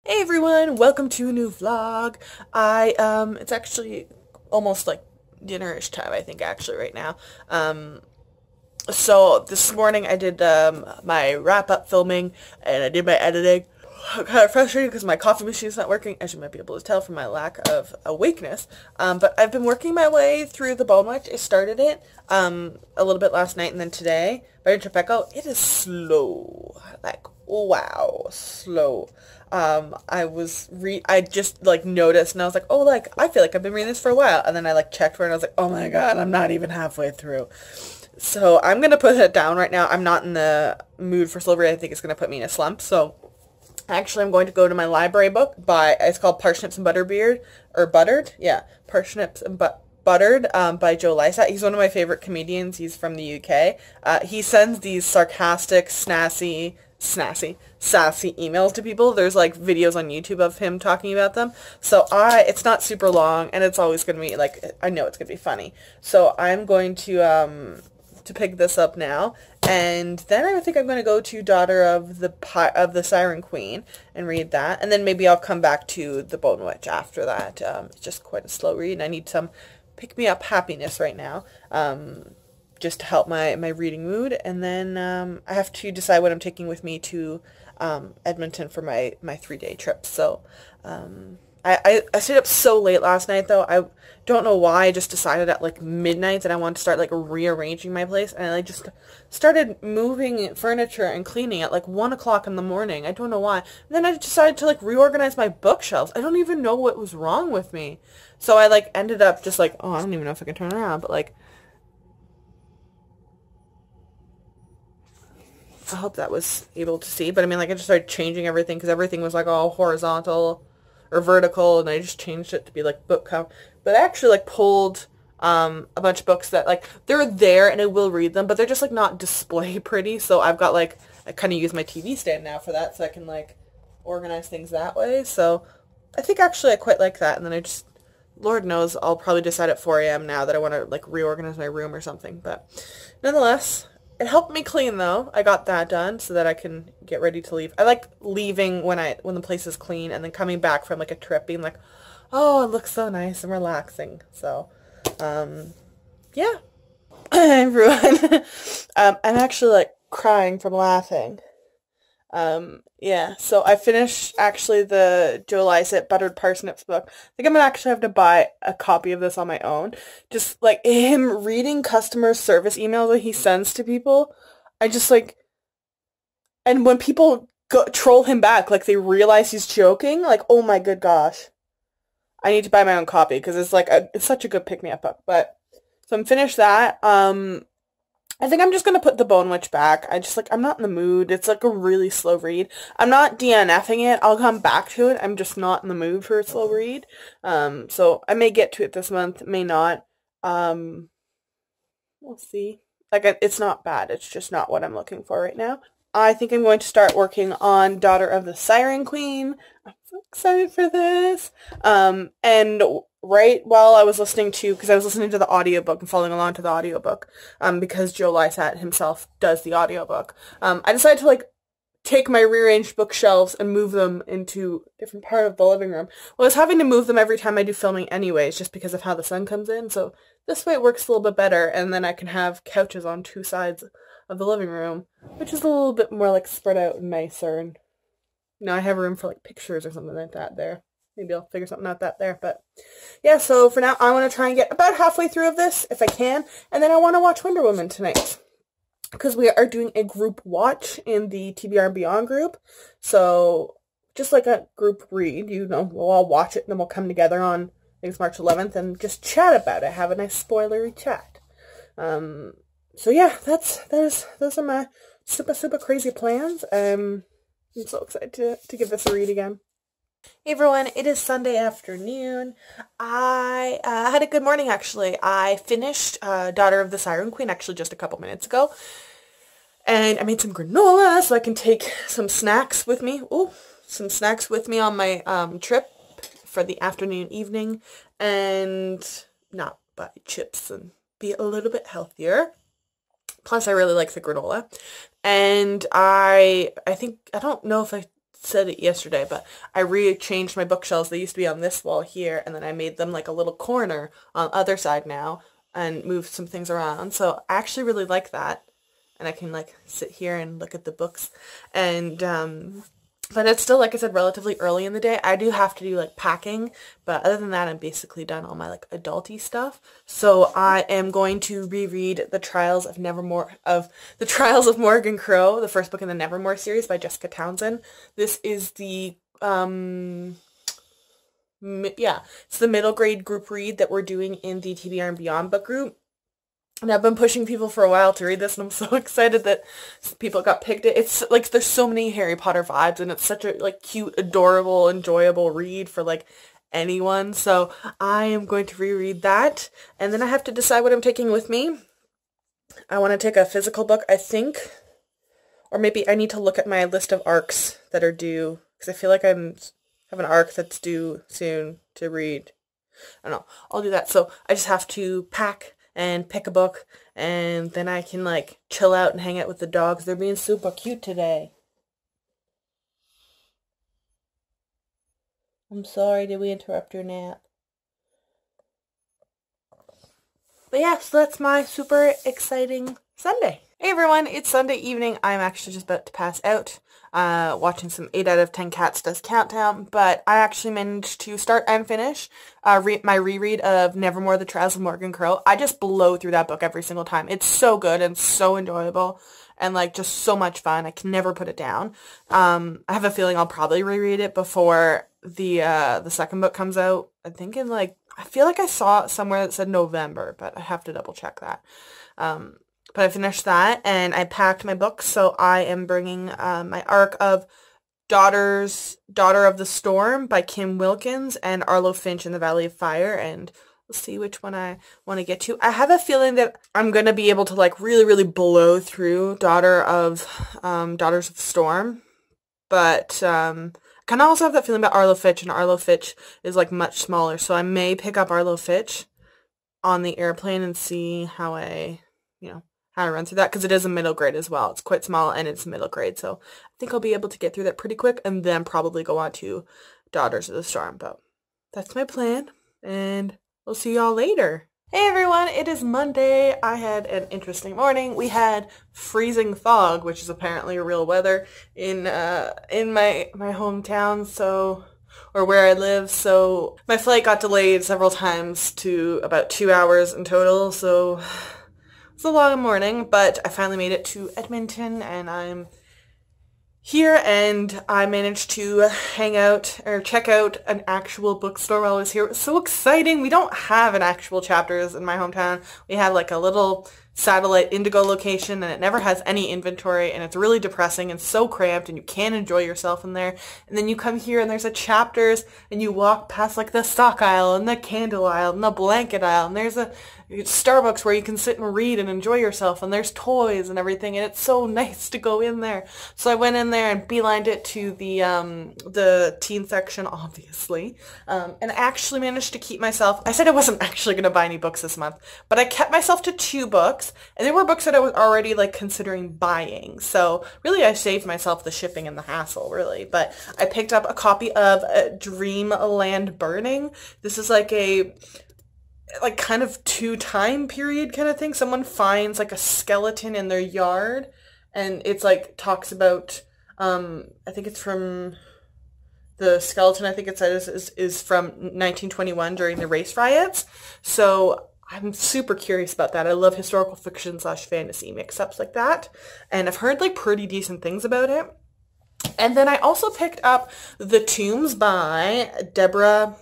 Hey everyone, welcome to a new vlog. It's actually almost like dinner-ish time, I think, actually, right now. So this morning I did, my wrap-up filming, and I did my editing. I'm kind of frustrated because my coffee machine's not working, as you might be able to tell from my lack of awakeness. But I've been working my way through the Bone Witch. I started it, a little bit last night and then today. But I did check out. It is slow. Like, wow, slow. I just, like, noticed, and I was like, oh, like, I feel like I've been reading this for a while. And then I, like, checked for it, and I was like, oh my god, I'm not even halfway through. So I'm gonna put it down right now. I'm not in the mood for slow read. I think it's gonna put me in a slump. So actually, I'm going to go to my library book it's called Parsnips and Butterbeard, or Buttered, yeah, Parsnips and Buttered, by Joe Lycett. He's one of my favorite comedians. He's from the UK. He sends these sarcastic, sassy emails to people. There's like videos on YouTube of him talking about them. So it's not super long, and it's always going to be like, I know it's going to be funny. So I'm going to pick this up now, and then I think I'm going to go to Daughter of the Siren Queen and read that, and then maybe I'll come back to the Bone Witch after that. It's just quite a slow read, and I need some pick-me-up happiness right now, just to help my reading mood, and then I have to decide what I'm taking with me to Edmonton for my 3-day trip. So I stayed up so late last night, though. I don't know why. I just decided at like midnight that I wanted to start like rearranging my place, and I just started moving furniture and cleaning at like 1 o'clock in the morning. I don't know why. And then I decided to like reorganize my bookshelves. I don't even know what was wrong with me. So I like ended up just like, oh, I don't even know if I can turn around, but like, I hope that was able to see. But I mean, like, I just started changing everything because everything was like all horizontal or vertical, and I just changed it to be like book cover. But I actually like pulled a bunch of books that like they're there and I will read them, but they're just like not display pretty. So I've got like, I kind of use my TV stand now for that, so I can like organize things that way. So I think actually I quite like that. And then I just, Lord knows, I'll probably decide at 4 a.m. now that I want to like reorganize my room or something. But nonetheless, it helped me clean, though. I got that done so that I can get ready to leave. I like leaving when the place is clean, and then coming back from like a trip being like, oh, it looks so nice and relaxing. So, yeah. Everyone. I'm actually like crying from laughing. Yeah, so I finished actually the Joe Lycett Buttered Parsnips book. I think I'm gonna actually have to buy a copy of this on my own. Just like him reading customer service emails that he sends to people. I just like, and when people troll him back, like they realize he's joking, like, oh my good gosh. I need to buy my own copy because it's like it's such a good pick-me-up book. But so I'm finished that. I think I'm just going to put the Bone Witch back. I'm not in the mood. It's like a really slow read. I'm not DNFing it. I'll come back to it. I'm just not in the mood for a slow read. So I may get to it this month, may not. We'll see. Like, it's not bad. It's just not what I'm looking for right now. I think I'm going to start working on Daughter of the Siren Queen. I'm so excited for this. And right while I was listening to, because I was listening to the audiobook and following along to the audiobook, because Joe Lycett himself does the audiobook, I decided to like take my rearranged bookshelves and move them into a different part of the living room. Well, I was having to move them every time I do filming anyways, just because of how the sun comes in, so this way it works a little bit better, and then I can have couches on 2 sides of the living room, which is a little bit more like spread out and nicer, and now I have room for like pictures or something like that there. Maybe I'll figure something out there, but yeah, so for now, I want to try and get about halfway through of this, if I can, and then I want to watch Wonder Woman tonight, because we are doing a group watch in the TBR Beyond group, so just like a group read, you know, we'll all watch it, and then we'll come together on, I think it's March 11th, and just chat about it, have a nice spoilery chat. So yeah, those are my super crazy plans. I'm so excited to give this a read again. Hey everyone, it is Sunday afternoon. I had a good morning, actually. I finished Daughter of the Siren Queen actually just a couple minutes ago. And I made some granola so I can take some snacks with me. Ooh, some snacks with me on my trip for the afternoon, evening. And not buy chips and be a little bit healthier. Plus, I really like the granola. And I think, I don't know if I said it yesterday, but I changed my bookshelves. They used to be on this wall here, and then I made them like a little corner on the other side now and moved some things around. So I actually really like that. And I can like sit here and look at the books. And but it's still, like I said, relatively early in the day. I do have to do like packing, but other than that, I'm basically done all my like adulty stuff. So I am going to reread The Trials of Morgan Crow, the first book in the Nevermore series by Jessica Townsend. This is the it's the middle grade group read that we're doing in the TBR and Beyond book group. And I've been pushing people for a while to read this, and I'm so excited that people got picked. It's like there's so many Harry Potter vibes, and it's such a like cute, adorable, enjoyable read for like anyone. So I am going to reread that, and then I have to decide what I'm taking with me. I want to take a physical book, I think, or maybe I need to look at my list of arcs that are due, because I feel like I have an arc that's due soon to read. I don't know. I'll do that. So I just have to pack and pick a book, and then I can like chill out and hang out with the dogs. They're being super cute today. I'm sorry, did we interrupt your nap? But yeah, so that's my super exciting Sunday. Hey everyone, it's Sunday evening. I'm actually just about to pass out, watching some 8 out of 10 Cats Does Countdown, but I actually managed to start and finish my reread of Nevermore, The Trials of Morgan Crow. I just blow through that book every single time. It's so good and so enjoyable and like just so much fun. I can never put it down. I have a feeling I'll probably reread it before the second book comes out. I think in like, I feel like I saw it somewhere that said November, but I have to double check that. But I finished that, and I packed my books, so I am bringing my arc of Daughter of the Storm by Kim Wilkins and Arlo Finch in the Valley of Fire, and we'll see which one I want to get to. I have a feeling that I'm going to be able to like really, really blow through Daughters of Storm, but I kind of also have that feeling about Arlo Finch, and Arlo Finch is like much smaller, so I may pick up Arlo Finch on the airplane and see how I run through that, because it is a middle grade as well. It's quite small and it's middle grade, so I think I'll be able to get through that pretty quick and then probably go on to Daughters of the Storm. But that's my plan, and we'll see y'all later. Hey everyone, it is Monday. I had an interesting morning. We had freezing fog, which is apparently real weather in my hometown, or where I live, so my flight got delayed several times to about 2 hours in total, so it's a long morning, but I finally made it to Edmonton, and I'm here, and I managed to hang out or check out an actual bookstore while I was here. It was so exciting. We don't have an actual Chapters in my hometown. We have like a little satellite Indigo location, and it never has any inventory, and it's really depressing and so cramped, and you can't enjoy yourself in there. And then you come here and there's a Chapters, and you walk past like the sock aisle and the candle aisle and the blanket aisle, and there's a Starbucks where you can sit and read and enjoy yourself, and there's toys and everything, and it's so nice to go in there. So I went in there and beelined it to the teen section, obviously, and I actually managed to keep myself. I said I wasn't actually going to buy any books this month, but I kept myself to 2 books, and they were books that I was already like considering buying. So really I saved myself the shipping and the hassle, really. But I picked up a copy of Dreamland Burning. This is like a kind of 2 time period kind of thing. Someone finds like a skeleton in their yard, and it's like talks about I think it's from the skeleton, I think it says is from 1921 during the race riots. So I'm super curious about that. I love historical fiction / fantasy mix-ups like that, and I've heard like pretty decent things about it. And then I also picked up The Tombs by Deborah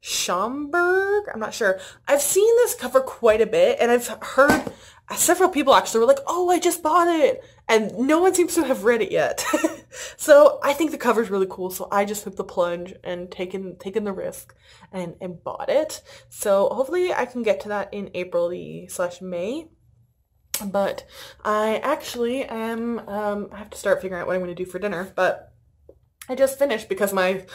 Schomburg? I'm not sure. I've seen this cover quite a bit, and I've heard several people actually were like, oh, I just bought it, and no one seems to have read it yet. So I think the cover's really cool, so I just took the plunge and taken the risk and bought it. So hopefully I can get to that in April/May. But I actually am, I have to start figuring out what I'm going to do for dinner, but I just finished because my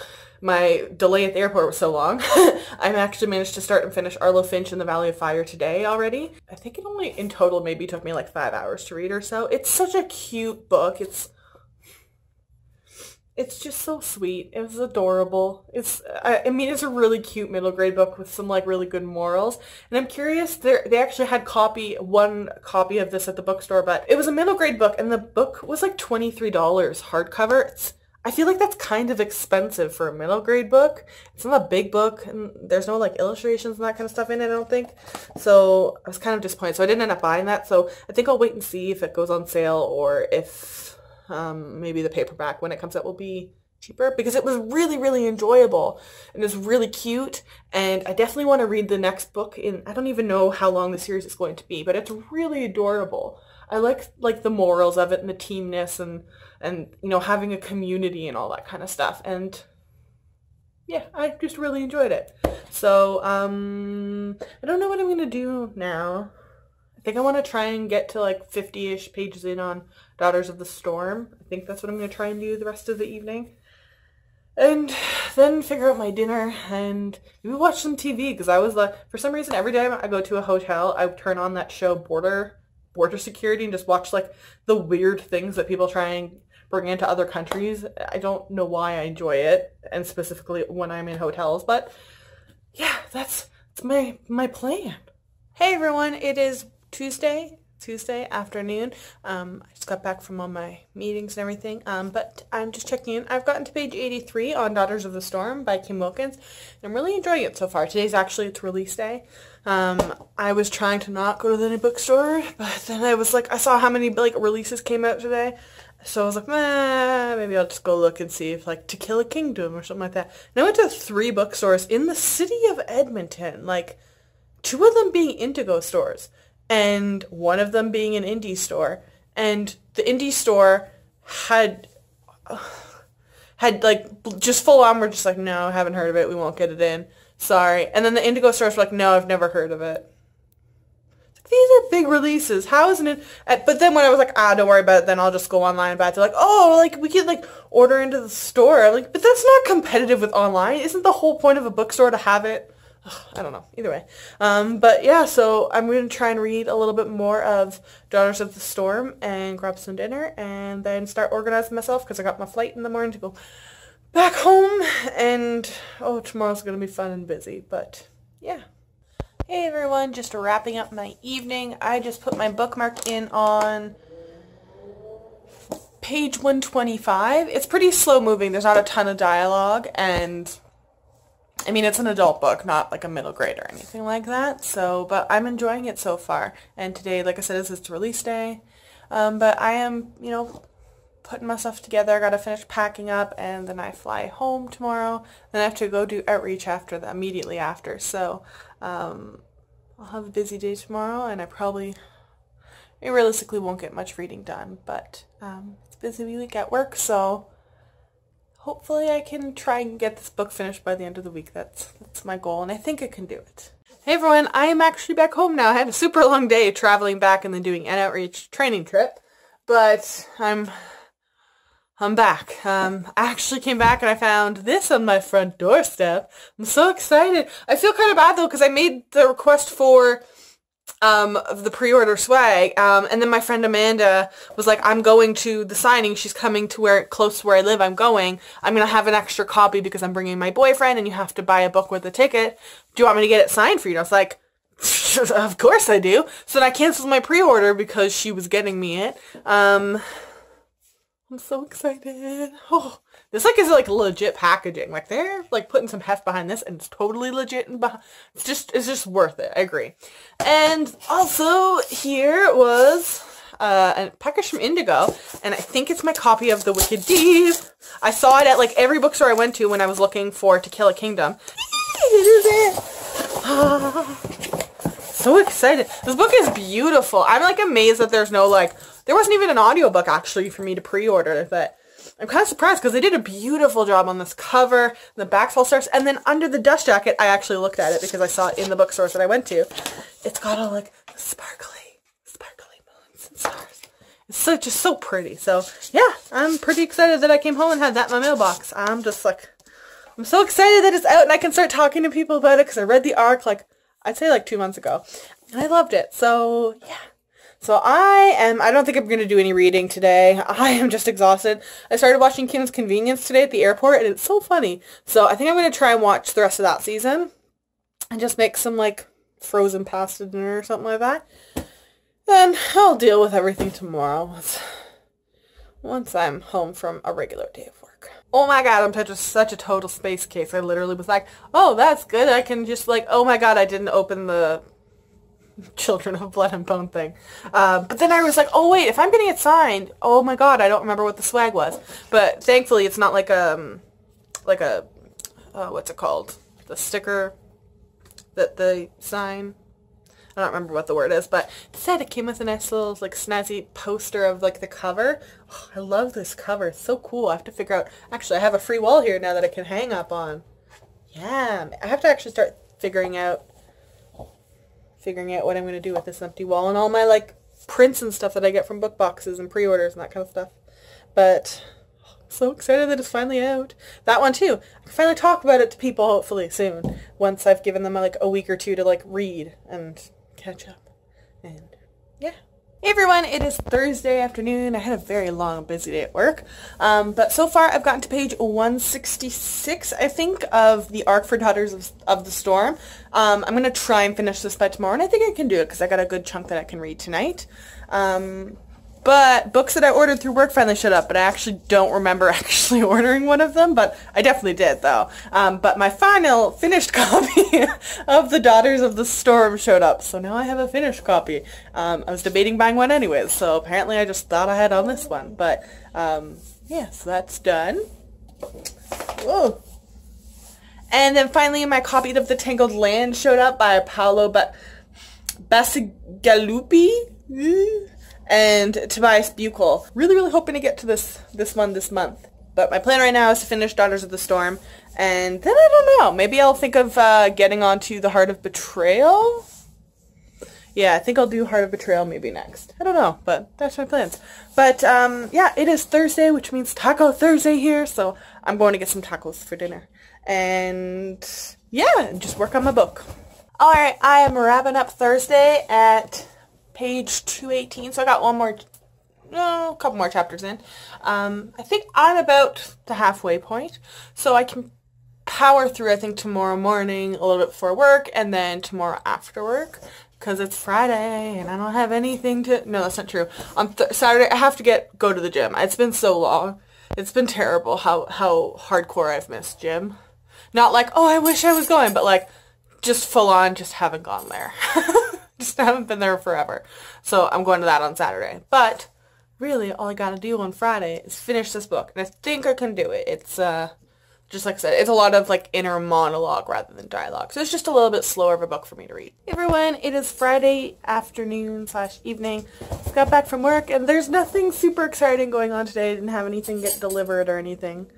delay at the airport was so long. I actually managed to start and finish Arlo Finch in the Valley of Fire today already. I think it only in total maybe took me like 5 hours to read or so. It's such a cute book. It's just so sweet. It was adorable. I mean, it's a really cute middle grade book with some like really good morals. And I'm curious, they actually had one copy of this at the bookstore, but it was a middle grade book and the book was like $23 hardcover. I feel like that's kind of expensive for a middle grade book. It's not a big book and there's no like illustrations and that kind of stuff in it, I don't think. So I was kind of disappointed. So I didn't end up buying that. So I think I'll wait and see if it goes on sale or if maybe the paperback when it comes out will be cheaper, because it was really, really enjoyable and it was really cute, and I definitely want to read the next book I don't even know how long the series is going to be, but it's really adorable. I like the morals of it and the teamness and you know, having a community and all that kind of stuff, and yeah, I just really enjoyed it. So I don't know what I'm gonna do now. I think I want to try and get to like 50-ish pages in on Daughters of the Storm. I think that's what I'm going to try and do the rest of the evening. And then figure out my dinner and maybe watch some TV, because I was like, for some reason, every time I go to a hotel, I turn on that show Border Security and just watch like the weird things that people try and bring into other countries. I don't know why I enjoy it, and specifically when I'm in hotels, but yeah, that's my plan. Hey everyone, it is Tuesday afternoon. I just got back from all my meetings and everything, but I'm just checking in. I've gotten to page 83 on Daughters of the Storm by Kim Wilkins, and I'm really enjoying it so far. Today's actually its release day. I was trying to not go to the bookstore, but then I was like, I saw how many like releases came out today, so I was like, maybe I'll just go look and see if like To Kill a Kingdom or something like that. And I went to 3 bookstores in the city of Edmonton, like 2 of them being Indigo stores, and one of them being an indie store. And the indie store had like just full on, we're just like, no, haven't heard of it, we won't get it in, sorry. And then the Indigo stores were like, no, I've never heard of it. These are big releases, how isn't it? But then when I was like, don't worry about it, then I'll just go online and buy it, they're like, oh, like we could like order into the store. I'm like, but that's not competitive with online. Isn't the whole point of a bookstore to have it? I don't know. Either way. But yeah, so I'm going to try and read a little bit more of Daughters of the Storm and grab some dinner and then start organizing myself, because I got my flight in the morning to go back home, and tomorrow's going to be fun and busy, but yeah. Hey everyone, just wrapping up my evening. I just put my bookmark in on page 125. It's pretty slow moving. There's not a ton of dialogue, and I mean, it's an adult book, not like a middle grade or anything like that, so, but I'm enjoying it so far. And today, like I said, is its release day. But I am, you know, putting myself together. I gotta finish packing up, and then I fly home tomorrow. Then I have to go do outreach immediately after. So, I'll have a busy day tomorrow, and I realistically won't get much reading done, but it's a busy week at work, so hopefully I can try and get this book finished by the end of the week. That's my goal, and I think I can do it. Hey everyone, I am actually back home now. I had a super long day traveling back and then doing an outreach training trip, but I'm back. I actually came back and I found this on my front doorstep. I'm so excited. I feel kind of bad though, because I made the request for the pre-order swag, and then my friend Amanda was like, I'm going to the signing, she's coming to close to where I live, I'm gonna have an extra copy because I'm bringing my boyfriend and you have to buy a book with a ticket. Do you want me to get it signed for you? And I was like, of course I do. So then I canceled my pre-order because she was getting me it. I'm so excited. Oh, this is like legit packaging. Like they're like putting some heft behind this, and it's totally legit, and it's just worth it. I agree. And also here was a package from Indigo, and I think it's my copy of The Wicked Deed. I saw it at like every bookstore I went to when I was looking for To Kill a Kingdom. It is it. So excited. This book is beautiful. I'm like amazed that there wasn't even an audiobook actually for me to pre-order, but I'm kind of surprised because they did a beautiful job on this cover. The back's all stars, and then under the dust jacket, I actually looked at it because I saw it in the bookstores that I went to. It's got all like sparkly moons and stars. It's just so pretty. So yeah, I'm pretty excited that I came home and had that in my mailbox. I'm so excited that it's out and I can start talking to people about it, because I read the ARC I'd say 2 months ago, and I loved it. So yeah. So I don't think I'm going to do any reading today. I am just exhausted. I started watching Kim's Convenience today at the airport, and it's so funny. So I think I'm going to try and watch the rest of that season and just make some, like, frozen pasta dinner or something like that. Then I'll deal with everything tomorrow once I'm home from a regular day of work. Oh my god, I'm such a total space case. I literally was like, oh, that's good. I can just, like, oh my god, I didn't open the Children of Blood and Bone thing. But then I was like, oh wait, if I'm getting it signed, oh my god, I don't remember what the swag was. But thankfully it's not like a what's it called? The sticker that they sign. I don't remember what the word is, but it said it came with a nice little, like, snazzy poster of, like, the cover. Oh, I love this cover. It's so cool. I have to figure out... Actually, I have a free wall here now that I can hang up on. Yeah, I have to actually start figuring out what I'm going to do with this empty wall and all my, like, prints and stuff that I get from book boxes and pre-orders and that kind of stuff. But I'm so excited that it's finally out. That one, too. I can finally talk about it to people, hopefully, soon. Once I've given them, like, a week or two to, like, read and catch up. And yeah. Hey everyone, it is Thursday afternoon. I had a very long, busy day at work. But so far I've gotten to page 166, I think, of the arc for Daughters of the Storm. I'm going to try and finish this by tomorrow, and I think I can do it because I got a good chunk that I can read tonight. But books that I ordered through work finally showed up, but I actually don't remember actually ordering one of them, but I definitely did, though. But my final finished copy of The Daughters of the Storm showed up, so now I have a finished copy. I was debating buying one anyways, so apparently I just thought I had on this one. But, yeah, so that's done. Whoa. And then finally my copy of The Tangled Land showed up by Paolo Bacigalupi and Tobias Buchel. Really, really hoping to get to this one this month. But my plan right now is to finish Daughters of the Storm, and then I don't know, maybe I'll think of getting onto The Heart of Betrayal? Yeah, I think I'll do Heart of Betrayal maybe next. I don't know, but that's my plans. But, yeah, it is Thursday, which means Taco Thursday here, so I'm going to get some tacos for dinner. And, yeah, just work on my book. Alright, I am wrapping up Thursday at page 218, so I got a couple more chapters in. I think I'm about the halfway point, so I can power through, I think, tomorrow morning, a little bit before work, and then tomorrow after work, because it's Friday, and I don't have anything to... No, that's not true. On Saturday, I have to go to the gym. It's been so long. It's been terrible how hardcore I've missed gym. Not like, oh, I wish I was going, but like, just full on, just haven't gone there. Just haven't been there forever. So I'm going to that on Saturday. But really, all I gotta do on Friday is finish this book. And I think I can do it. It's, just like I said, it's a lot of, like, inner monologue rather than dialogue. So it's just a little bit slower of a book for me to read. Hey everyone, it is Friday afternoon / evening. Just got back from work, and there's nothing super exciting going on today. I didn't have anything get delivered or anything.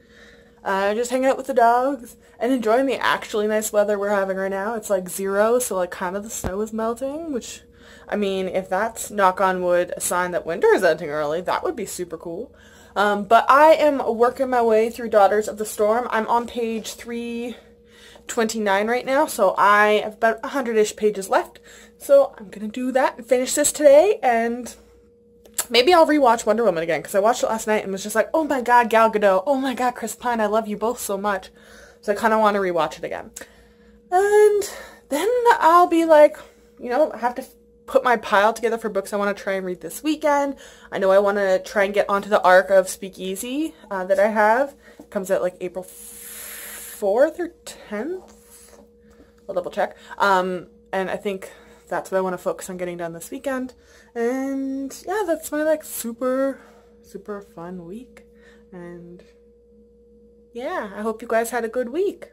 Just hanging out with the dogs and enjoying the actually nice weather we're having right now. It's like 0, so like kind of the snow is melting, which, I mean, if that's, knock on wood, a sign that winter is ending early, that would be super cool. But I am working my way through Daughters of the Storm. I'm on page 329 right now, so I have about 100-ish pages left. So I'm going to do that and finish this today, and maybe I'll rewatch Wonder Woman again, because I watched it last night and was just like, oh my god, Gal Gadot, oh my god, Chris Pine, I love you both so much. So I kind of want to rewatch it again. And then I'll be like, you know, I have to put my pile together for books I want to try and read this weekend. I know I want to try and get onto the arc of Speakeasy that I have. It comes out like April 4th or 10th? I'll double check. And I think that's what I want to focus on getting done this weekend. And yeah, that's my like super fun week. And yeah, I hope you guys had a good week.